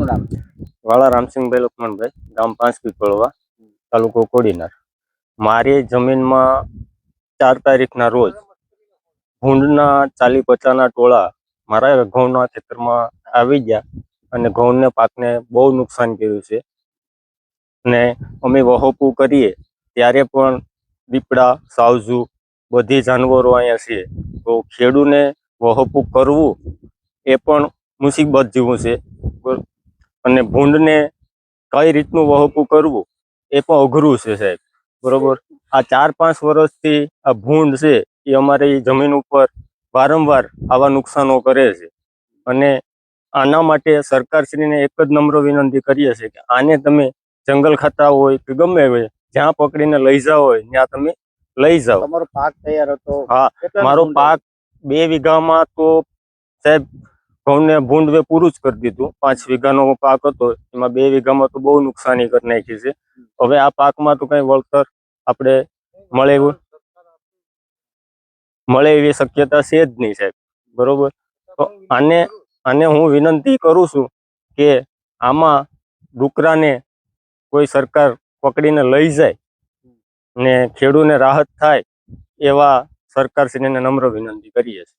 નામ છે? વાળા રામસિંહભાઈ લક્ષ્મણભાઈ, ગામ 5 પીપળવા, તાલુકો કોડીનાર. મારી જમીનમાં 4 તારીખના રોજ ભૂંડના 40-50ના ટોળા મારા ઘઉંના ખેતરમાં આવી ગયા અને ઘઉંના પાકને બહુ નુકસાન કર્યું છે. ને અમે વહોપું કરીએ ત્યારે પણ દીપડા, સાવજુ બધી જાનવરો અહીંયા છે. તો ખેડૂને વહોપું કરવું એ પણ મુસીબત જેવું છે. અને ભૂંડને કઈ રીતનું વહોપું કરવું એ પણ અઘરું છે સાહેબ, બરોબર. આ 4-5 વર્ષથી આ ભૂંડ છે એ અમારી જમીન ઉપર વારંવાર આવા નુકસાનો કરે છે. અને આના માટે સરકારશ્રીને એક જ નમ્ર વિનંતી કરીએ છીએ કે આને તમે જંગલ ખાતા હોય કે ગમે હોય જ્યાં પકડીને લઈ જાઓ હોય ત્યાં તમે લઈ જાઓ. તમારો પાક તૈયાર હતો? હા, મારો પાક 2 વીઘામાં તો સાહેબ ઘઉંને ભૂંડવે પૂરું જ કરી દીધું. 5 વીઘાનો પાક હતો એમાં 2 વીઘામાં તો બહુ નુકસાની કરી નાખી છે. હવે આ પાકમાં તો કઈ વળતર આપણે મળે એવી શક્યતા છે જ નહીં સાહેબ, બરોબર. તો આને હું વિનંતી કરું છું કે આમાં ડુકરાને કોઈ સરકાર પકડીને લઈ જાય ને ખેડૂતને રાહત થાય એવા સરકારશ્રીને નમ્ર વિનંતી કરીએ છીએ.